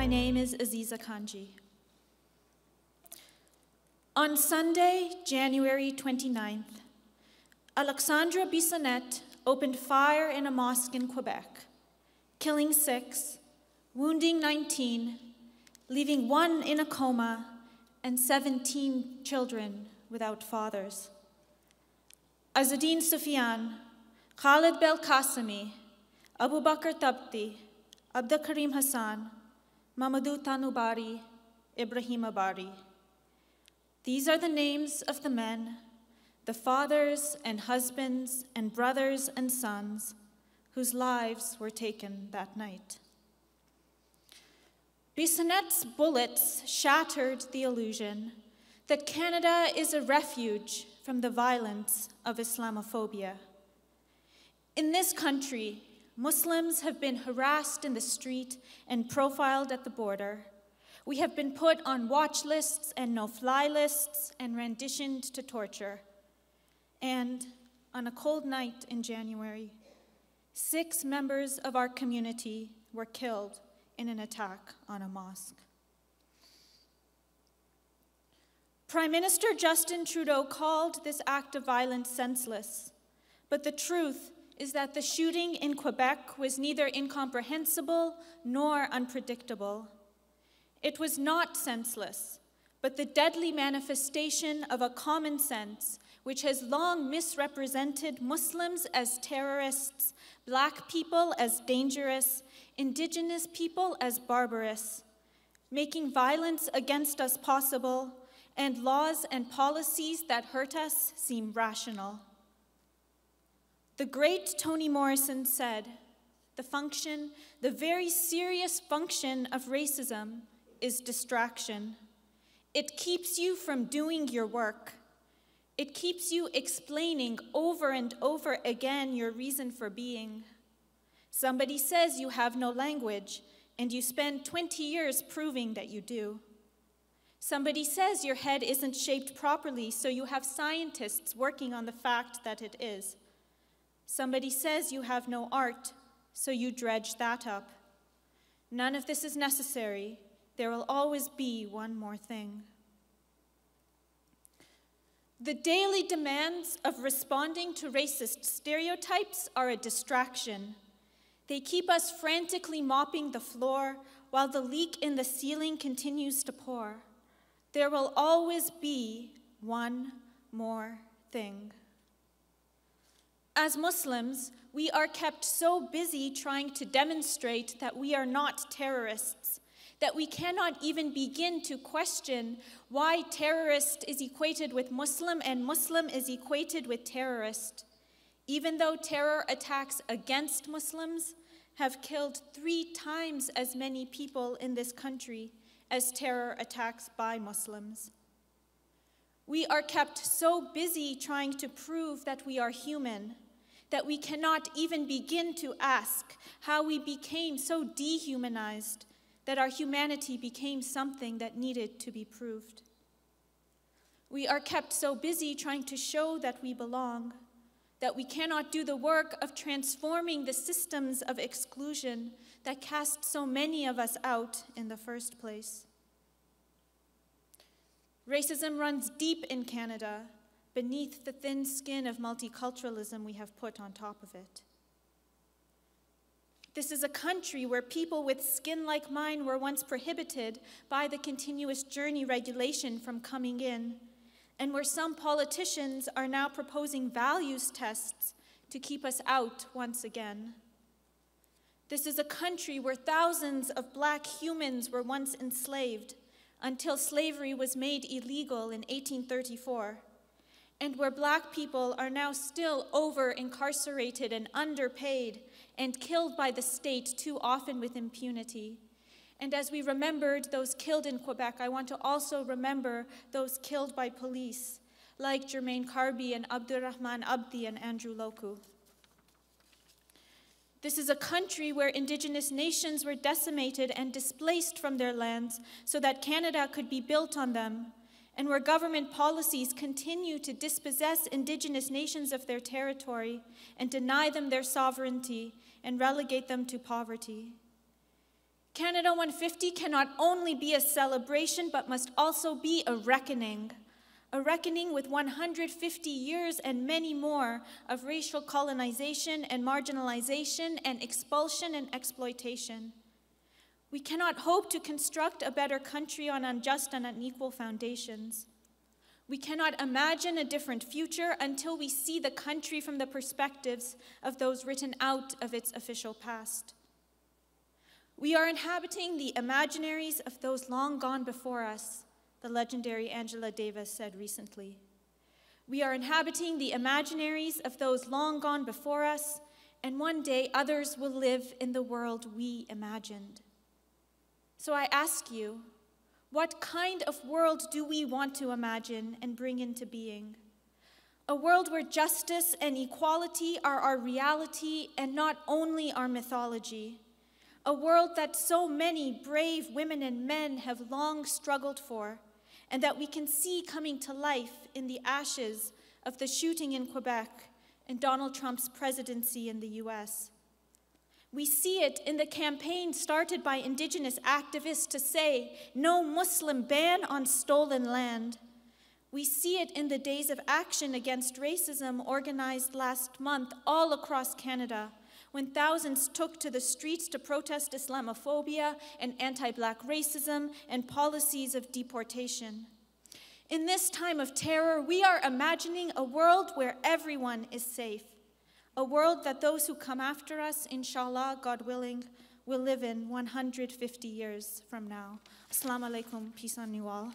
name is Azeezah Kanji. On Sunday, January 29th, Alexandra Bissonnette opened fire in a mosque in Quebec, killing 6, wounding 19, leaving 1 in a coma, and 17 children without fathers. Azadeen Sufyan, Khalid Belkacemi, Abu Bakr Tabti, Abdul Karim Hassan, Mamadou Tanubari, Ibrahim Abari. These are the names of the men, the fathers and husbands and brothers and sons whose lives were taken that night. Bissonnette's bullets shattered the illusion that Canada is a refuge from the violence of Islamophobia. In this country, Muslims have been harassed in the street and profiled at the border. We have been put on watch lists and no-fly lists and renditioned to torture. And on a cold night in January, 6 members of our community were killed in an attack on a mosque. Prime Minister Justin Trudeau called this act of violence senseless, but the truth is that the shooting in Quebec was neither incomprehensible nor unpredictable. It was not senseless, but the deadly manifestation of a common sense which has long misrepresented Muslims as terrorists, Black people as dangerous, Indigenous people as barbarous, making violence against us possible, and laws and policies that hurt us seem rational. The great Toni Morrison said, the very serious function of racism is distraction. It keeps you from doing your work. It keeps you explaining over and over again your reason for being. Somebody says you have no language, and you spend 20 years proving that you do. Somebody says your head isn't shaped properly, so you have scientists working on the fact that it is. Somebody says you have no art, so you dredge that up. None of this is necessary. There will always be one more thing. The daily demands of responding to racist stereotypes are a distraction. They keep us frantically mopping the floor while the leak in the ceiling continues to pour. There will always be one more thing. As Muslims, we are kept so busy trying to demonstrate that we are not terrorists, that we cannot even begin to question why terrorist is equated with Muslim and Muslim is equated with terrorist, even though terror attacks against Muslims have killed 3 times as many people in this country as terror attacks by Muslims. We are kept so busy trying to prove that we are human that we cannot even begin to ask how we became so dehumanized that our humanity became something that needed to be proved. We are kept so busy trying to show that we belong, that we cannot do the work of transforming the systems of exclusion that cast so many of us out in the first place. Racism runs deep in Canada, beneath the thin skin of multiculturalism we have put on top of it. This is a country where people with skin like mine were once prohibited by the continuous journey regulation from coming in, and where some politicians are now proposing values tests to keep us out once again. This is a country where thousands of Black humans were once enslaved until slavery was made illegal in 1834, and where Black people are now still over-incarcerated and underpaid and killed by the state too often with impunity. And as we remembered those killed in Quebec, I want to also remember those killed by police, like Jermaine Carby and Abdurrahman Abdi and Andrew Loku. This is a country where Indigenous nations were decimated and displaced from their lands so that Canada could be built on them, and where government policies continue to dispossess Indigenous nations of their territory and deny them their sovereignty and relegate them to poverty. Canada 150 cannot only be a celebration, but must also be a reckoning with 150 years and many more of racial colonization and marginalization and expulsion and exploitation. We cannot hope to construct a better country on unjust and unequal foundations. We cannot imagine a different future until we see the country from the perspectives of those written out of its official past. We are inhabiting the imaginaries of those long gone before us, the legendary Angela Davis said recently. We are inhabiting the imaginaries of those long gone before us, and one day others will live in the world we imagined. So I ask you, what kind of world do we want to imagine and bring into being? A world where justice and equality are our reality and not only our mythology. A world that so many brave women and men have long struggled for, and that we can see coming to life in the ashes of the shooting in Quebec and Donald Trump's presidency in the US. We see it in the campaign started by Indigenous activists to say, "No Muslim ban on stolen land." We see it in the days of action against racism organized last month all across Canada, when thousands took to the streets to protest Islamophobia and anti-Black racism and policies of deportation. In this time of terror, we are imagining a world where everyone is safe. A world that those who come after us, inshallah, God willing, will live in 150 years from now. Assalamu alaikum, peace on you all.